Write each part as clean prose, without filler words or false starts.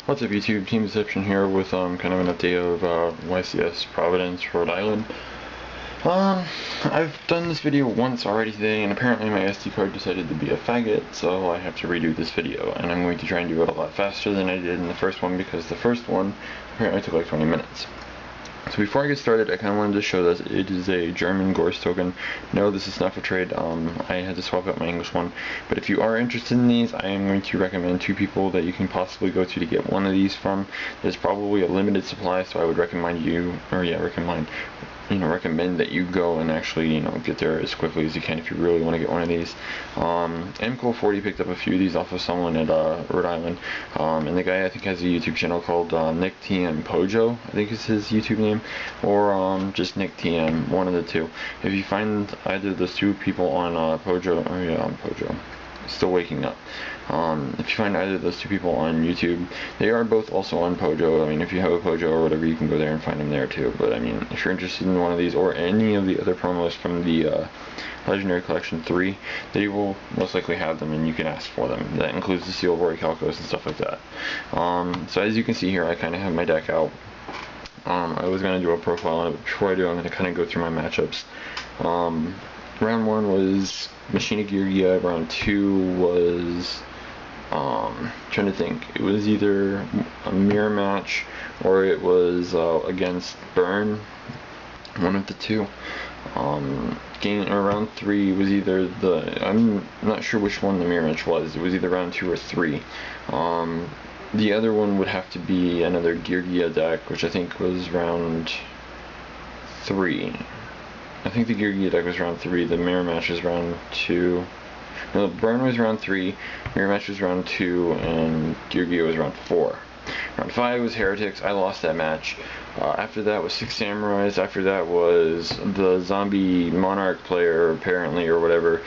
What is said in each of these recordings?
What's up YouTube, Team Deception here with kind of an update of YCS Providence, Rhode Island. I've done this video once already today, and apparently my SD card decided to be a faggot, so I have to redo this video, and I'm going to try and do it a lot faster than I did in the first one, because the first one apparently took like 20 minutes. So before I get started, I kind of wanted to show that it is a German Gorse token. No, this is not for trade. I had to swap out my English one. But if you are interested in these, I am going to recommend two people that you can possibly go to get one of these from. There's probably a limited supply, so I would recommend recommend that you go and actually, get there as quickly as you can if you really want to get one of these. MCool40 picked up a few of these off of someone at Rhode Island, and the guy I think has a YouTube channel called NickTM Pojo, I think is his YouTube name, or just NickTM, one of the two. If you find either of those two people on Pojo, still waking up. If you find either of those two people on YouTube, they are both also on Pojo. I mean, if you have a Pojo or whatever, you can go there and find them there too. But I mean, if you're interested in one of these or any of the other promos from the Legendary Collection 3, they will most likely have them, and you can ask for them. That includes the Seal Rory Calcos and stuff like that. So as you can see here, I kind of have my deck out. I was going to do a profile on it, but before I do, I'm going to kind of go through my matchups. Round 1 was Machina Gear. Round 2 was trying to think. It was either a mirror match or it was against Burn. One of the two. Round 3 was either I'm not sure which one the mirror match was. It was either round 2 or 3. The other one would have to be another Gear deck, which I think was round 3. I think the Gear deck was round 3, the mirror match was round 2. No, Burn was round 3, mirror match was round 2, and Gear was round 4. Round 5 was Heretics. I lost that match. After that was 6 Samurais. After that was the Zombie Monarch player, apparently, or whatever.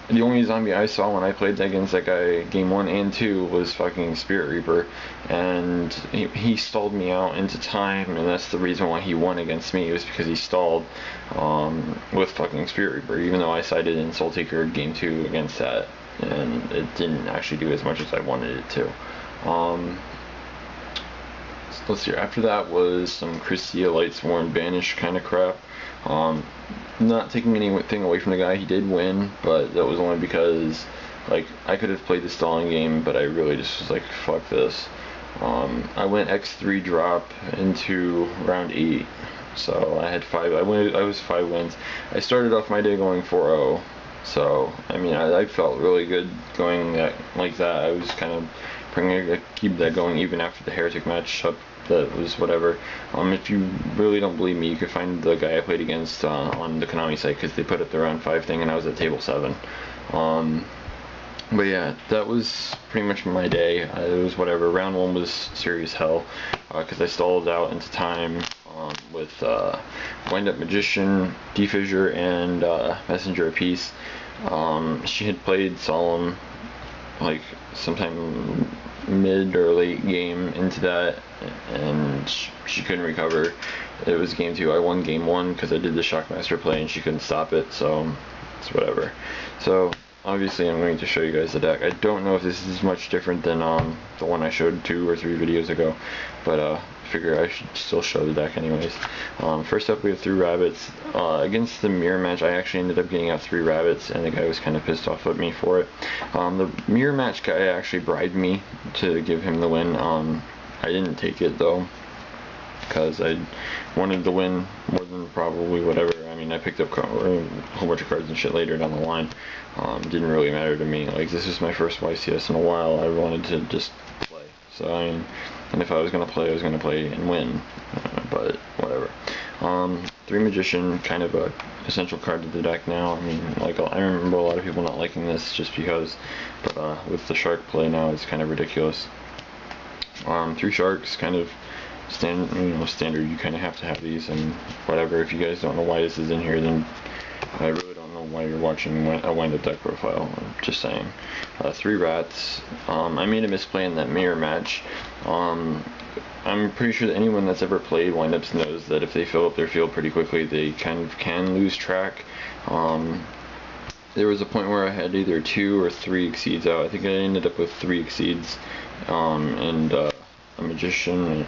The only zombie I saw when I played against that guy game 1 and 2 was fucking Spirit Reaper, and he stalled me out into time, and that's the reason why he won against me, was because he stalled with fucking Spirit Reaper, even though I sided in Soul Taker game 2 against that, and it didn't actually do as much as I wanted it to. Let's see, after that was some Christia Lightsworn Banish kind of crap. Not taking anything away from the guy, he did win, but that was only because, like, I could have played the stalling game, but I really just was like, fuck this. I went X3 drop into round 8, so I had 5, I was 5 wins. I started off my day going 4-0, so, I mean, I felt really good going like that. I was kind of keep that going even after the Heretic match up. That was whatever. If you really don't believe me, you could find the guy I played against on the Konami site, because they put up the round 5 thing and I was at table 7. But yeah, that was pretty much my day. It was whatever. Round 1 was serious hell, because I stalled out into time with Wind Up Magician, Defissure, and Messenger of Peace. She had played Solemn like sometime mid or late game into that, and she couldn't recover. It was game 2. I won game 1 because I did the Shockmaster play and she couldn't stop it, so it's whatever. So obviously I'm going to show you guys the deck. I don't know if this is much different than the one I showed 2 or 3 videos ago, but I figure I should still show the deck anyways. First up we have 3 rabbits. Against the mirror match, I actually ended up getting out 3 rabbits, and the guy was kind of pissed off at me for it. The mirror match guy actually bribed me to give him the win. I didn't take it though, because I wanted to win more than probably whatever. I mean, I picked up a whole bunch of cards and shit later down the line. Didn't really matter to me. Like, this is my first YCS in a while. I wanted to just play. So, I mean, and if I was going to play, I was going to play and win. But, whatever. 3 Magician, kind of a essential card to the deck now. I mean, like, I remember a lot of people not liking this just because, but with the Shark play now, it's kind of ridiculous. 3 Sharks, kind of standard. You kind of have to have these, and whatever. If you guys don't know why this is in here, then I really don't know why you're watching a Wind Up deck profile. I'm just saying. 3 Rats. I made a misplay in that mirror match. I'm pretty sure that anyone that's ever played Wind Ups knows that if they fill up their field pretty quickly, they kind of can lose track. there was a point where I had either 2 or 3 exceeds out. I think I ended up with 3 exceeds, and a magician.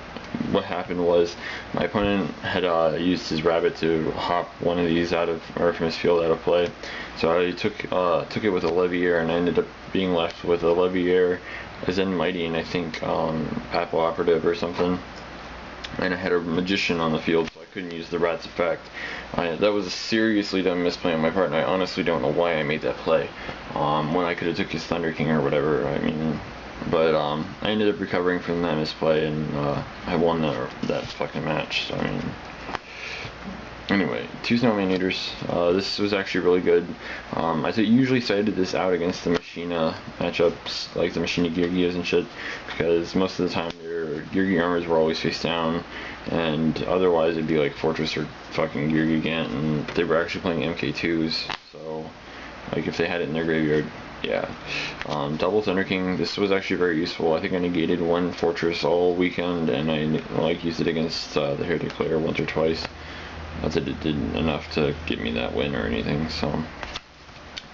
What happened was my opponent had used his rabbit to hop one of these out of, or from his field out of play. So I took it with a Levier, and I ended up being left with a Levier, a Zen Mighty, and I think Papal Operative or something. And I had a magician on the field, so I couldn't use the rat's effect. That was a seriously dumb misplay on my part, and I honestly don't know why I made that play. When I could have took his Thunder King or whatever. I mean, but I ended up recovering from that misplay, and I won that fucking match. So I mean, anyway, 2 Snowman Eaters. This was actually really good. I usually sided this out against the Machina matchups, like the Machina Gyurgias and shit, because most of the time your Gyurgi armors were always face down, and otherwise it'd be like Fortress or fucking Gyurgi Gant, and they were actually playing MK2s, so like if they had it in their graveyard, yeah. Double Thunder King, this was actually very useful. I think I negated 1 Fortress all weekend, and I like used it against the Heretic player once or twice. Not that it did enough to get me that win or anything. So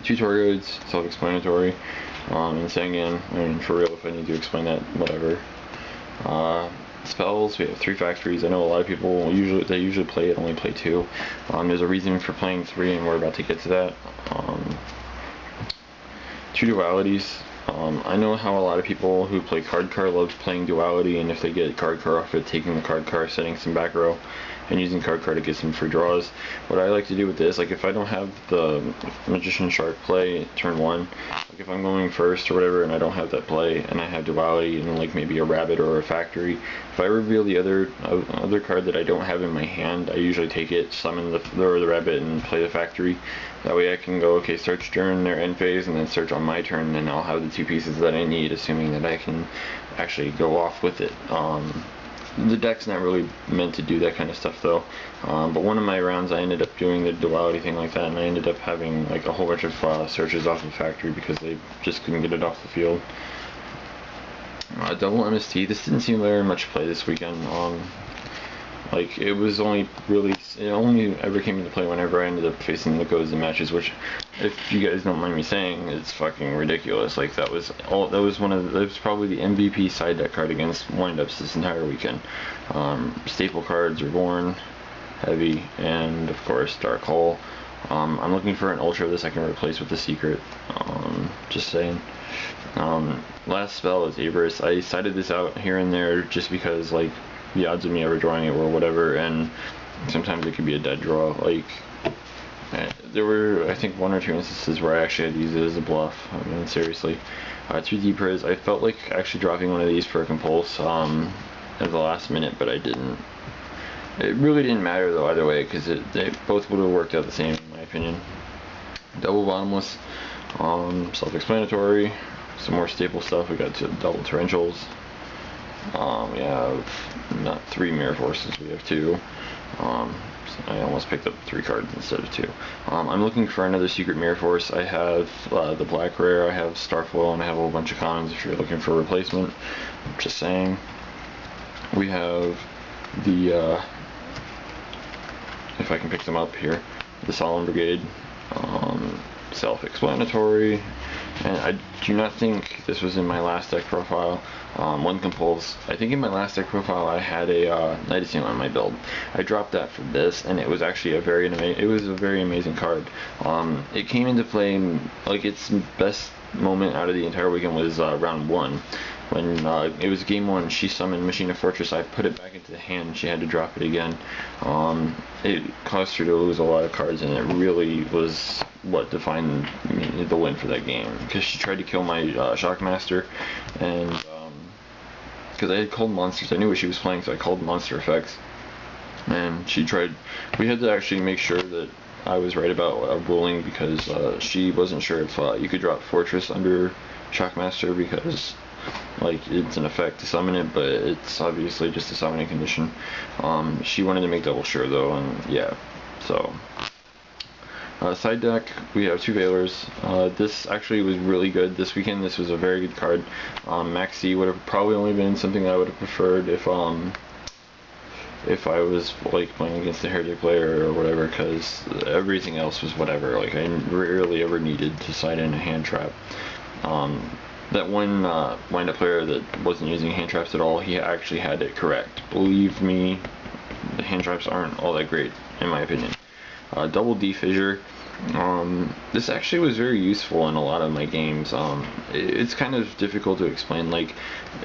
2 Torgoids, self-explanatory. And Sangan, I mean, for real, if I need to explain that, whatever. Spells, we have 3 factories. I know a lot of people usually play it, only play 2. There's a reason for playing 3, and we're about to get to that. 2 dualities. I know how a lot of people who play card car love playing duality, and if they get card car off it, taking the card car, setting some back row, and using card car to get some free draws. What I like to do with this, like if I don't have the Magician Shark play turn 1, like if I'm going first or whatever and I don't have that play and I have duality and like maybe a rabbit or a factory, if I reveal the other card that I don't have in my hand, I usually take it, summon the rabbit, and play the factory. That way I can go, okay, search during their end phase and then search on my turn, and then I'll have the 2 pieces that I need, assuming that I can actually go off with it. The deck's not really meant to do that kind of stuff though, but one of my rounds I ended up doing the duality thing like that, and I ended up having like a whole bunch of searches off the factory because they just couldn't get it off the field. Double MST, this didn't seem very much play this weekend. Like it was only ever came into play whenever I ended up facing the goes in matches, which, if you guys don't mind me saying, it's fucking ridiculous. Like that was probably the MVP side deck card against windups this entire weekend. Staple cards, Reborn, Heavy, and of course Dark Hole. I'm looking for an ultra of this I can replace with the secret. Just saying. Last spell is Aberrus. I sided this out here and there just because like the odds of me ever drawing it were whatever, and sometimes it could be a dead draw. Like there were, I think, 1 or 2 instances where I actually had to use it as a bluff. I mean, seriously. 2 Deepers. I felt like actually dropping one of these for a compulse at the last minute, but I didn't. It really didn't matter though either way, because they both would have worked out the same in my opinion. Double Bottomless. Self-explanatory. Some more staple stuff. We got double Torrentials. We have not 3 Mirror Forces, we have 2. I almost picked up 3 cards instead of 2. I'm looking for another secret Mirror Force. I have the Black Rare, I have Starflow, and I have a whole bunch of commons if you're looking for a replacement. Just saying. We have the, if I can pick them up here, the Solemn Brigade. Self-explanatory. And I do not think this was in my last deck profile. 1 Compulse. I think in my last deck profile I had a Night of Seal on my build. I dropped that for this, and it was actually a very amazing card. It came into play, like its best moment out of the entire weekend was round 1. When it was game 1, she summoned Machina Fortress. I put it back into the hand, and she had to drop it again. It caused her to lose a lot of cards, and it really was what defined the win for that game. Because she tried to kill my Shockmaster, and because I had called monsters, I knew what she was playing, so I called monster effects. And she tried. We had to actually make sure that I was right about ruling, because she wasn't sure if you could drop Fortress under Shockmaster, because like it's an effect to summon it, but it's obviously just a summoning condition. She wanted to make double sure though, and yeah. So side deck, we have 2 Veilers. This actually was really good this weekend. This was a very good card. Maxi would have probably only been something I would have preferred if if I was like playing against a heretic player or whatever, because everything else was whatever. Like I rarely ever needed to side in a hand trap. That one wind-up player that wasn't using hand traps at all, he actually had it correct. Believe me, the hand traps aren't all that great in my opinion. Double D fissure. This actually was very useful in a lot of my games. It's kind of difficult to explain. Like,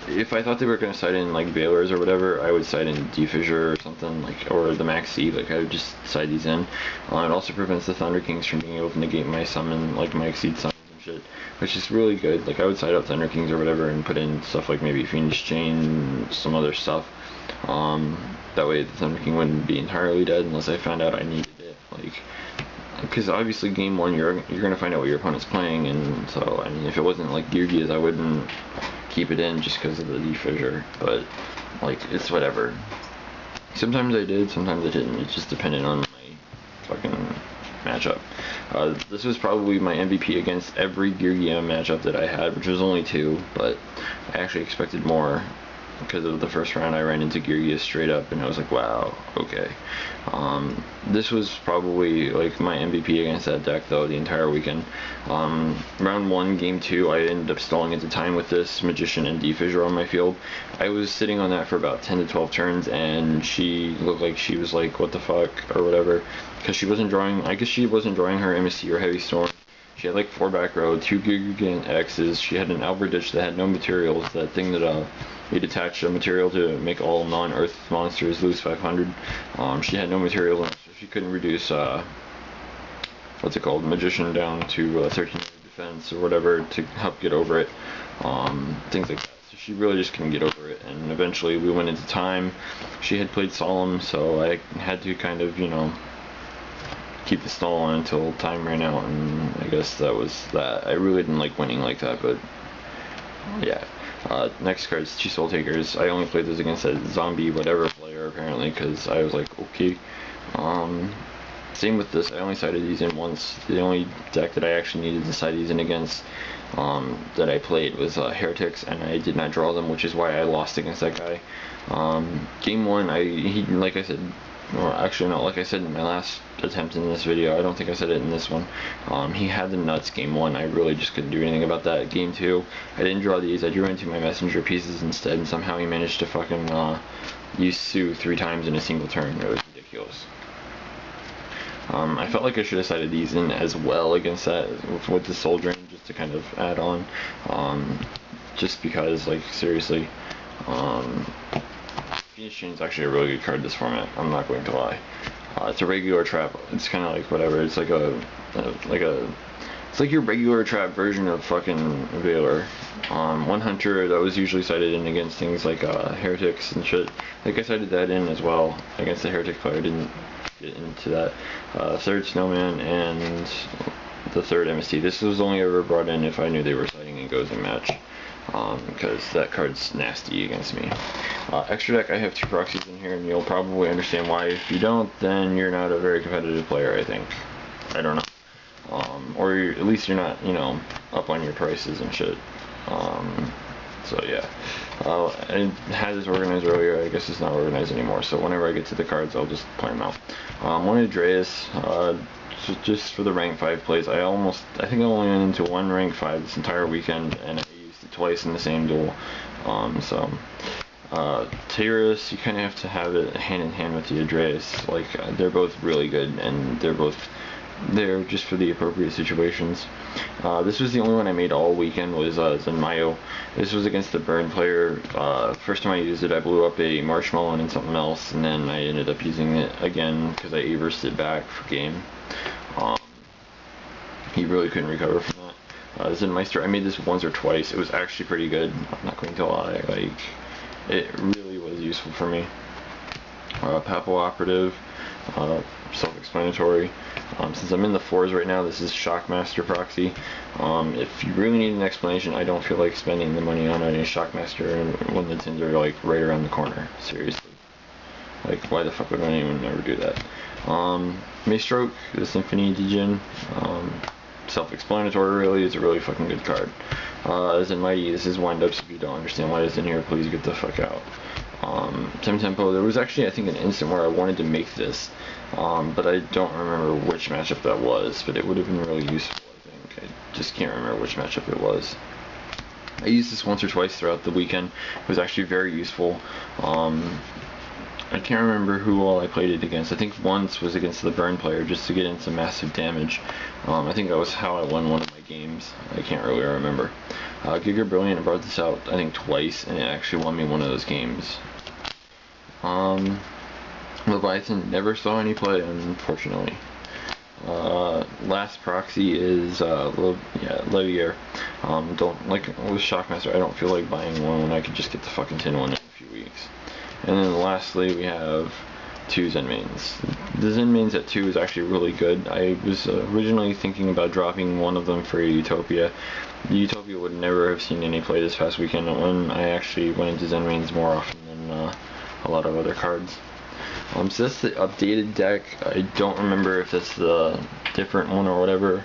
if I thought they were going to side in like Baylors or whatever, I would side in D fissure or something, like, or the Max C. Like, I would just side these in. It also prevents the Thunder Kings from being able to negate my summon, like my Exceed summons and shit, which is really good. Like, I would side up Thunder Kings or whatever and put in stuff like maybe Fiendish Chain, some other stuff. That way the Thunder King wouldn't be entirely dead unless I found out I needed it. Like, because obviously game one you're gonna find out what your opponent's playing, and so I mean if it wasn't like Geargias I wouldn't keep it in just because of the D fissure, but like it's whatever. Sometimes I did, sometimes I didn't. It just depended on my fucking matchup. This was probably my MVP against every Geargia matchup that I had, which was only 2, but I actually expected more. Because of the first round I ran into Geargia straight up and I was like, wow, okay. This was probably like my MVP against that deck though the entire weekend. Round 1, game 2, I ended up stalling into time with this Magician and D fissure on my field. I was sitting on that for about 10 to 12 turns and she looked like she was like, what the fuck, or whatever. Because she wasn't drawing, I guess she wasn't drawing her MSC or Heavy Storm. She had like 4 back row, 2 Gigant X's, she had an Albert Ditch that had no materials, that thing that you'd attach a material to make all non-earth monsters lose 500. She had no material, so she couldn't reduce, what's it called, Magician down to 13 defense or whatever to help get over it, things like that. So she really just couldn't get over it, and eventually we went into time. She had played Solemn, so I had to kind of, you know, keep the stall on until time ran out, and I guess that was that. I really didn't like winning like that, but yeah. Next card's 2 Soul Takers. I only played those against a zombie whatever player apparently because I was like, okay. Same with this, I only sided these in once. The only deck that I actually needed to side these in against that I played was Heretics, and I did not draw them, which is why I lost against that guy. Game 1, he, like I said, or actually no, like I said in my last attempt in this video, I don't think I said it in this one, he had the nuts game 1, I really just couldn't do anything about that. Game 2, I didn't draw these, I drew into my messenger pieces instead, and somehow he managed to fucking use Sue 3 times in a single turn. It was ridiculous. I felt like I should have sided these in as well against that with the Soul Drain, just to kind of add on, just because, like, seriously, Fiendish Chain is actually a really good card this format, I'm not going to lie. It's a regular trap, it's kind of like whatever, it's like it's like your regular trap version of fucking Valor. One Hunter that was usually sided in against things like Heretics and shit, like I sided that in as well against the Heretic player, didn't get into that. Third Snowman and the third MST. This was only ever brought in if I knew they were siding in Gozen match, because that card's nasty against me. Extra deck, I have 2 proxies in here, and you'll probably understand why. If you don't, then you're not a very competitive player, I think. I don't know. Or at least you're not, you know, up on your prices and shit. So yeah. I had this organized earlier, I guess it's not organized anymore, so whenever I get to the cards I'll just play them out. One Andreas, just for the rank 5 plays. I think I only went into 1 rank 5 this entire weekend, and I used it twice in the same duel. Tyrus, you kind of have to have it hand in hand with the Andreas. Like, they're both really good, and they're both there just for the appropriate situations. This was the only one I made all weekend, was Zenmayo. This was against the Burn player. First time I used it, I blew up a Marshmallow and something else, and then I ended up using it again because I aversed it back for game. He really couldn't recover from that. Zenmeister, I made this once or twice. It was actually pretty good, I'm not going to lie. Like, it really was useful for me. Papo Operative, self-explanatory. Since I'm in the 4s right now, this is Shockmaster proxy. If you really need an explanation, I don't feel like spending the money on any Shockmaster when the tins are like right around the corner. Seriously. Like, why the fuck would I even ever do that? Maestroke, the Symphony Djinn. self-explanatory, really. It's a really fucking good card. As in Mighty, this is wind-ups. If you don't understand why it's in here, please get the fuck out. Tempo, there was actually, I think, an instant where I wanted to make this, but I don't remember which matchup that was, but it would have been really useful, I think. I just can't remember which matchup it was. I used this once or twice throughout the weekend. It was actually very useful. I can't remember who all I played it against. I think once was against the burn player just to get in some massive damage. I think that was how I won one of my games. I can't really remember. Giga Brilliant, I brought this out I think twice, and it actually won me one of those games. Leviathan never saw any play, unfortunately. Last proxy is Levier. Don't like with Shockmaster. I don't feel like buying one when I could just get the fucking tin one in a few weeks. And then lastly we have 2 Zen mains. The Zen mains at 2 is actually really good. I was originally thinking about dropping one of them for Utopia. The Utopia would never have seen any play this past weekend when I actually went into Zen mains more often than a lot of other cards. So that's the updated deck. I don't remember if that's the different one or whatever.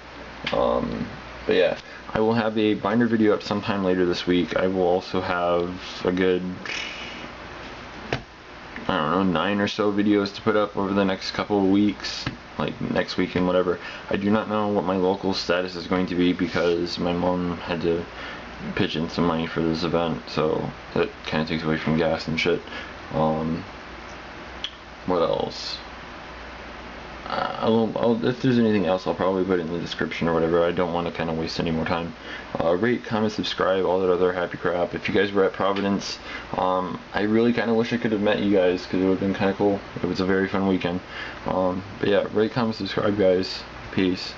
But yeah, I will have a binder video up sometime later this week. I will also have a good, I don't know, 9 or so videos to put up over the next couple of weeks, like next week and whatever. I do not know what my local status is going to be because my mom had to pitch in some money for this event, so that kind of takes away from gas and shit. What else? If there's anything else, I'll probably put it in the description or whatever. I don't want to kind of waste any more time. Rate, comment, subscribe, all that other happy crap. If you guys were at Providence, I really kind of wish I could have met you guys because it would have been kind of cool. It was a very fun weekend. But yeah, rate, comment, subscribe, guys. Peace.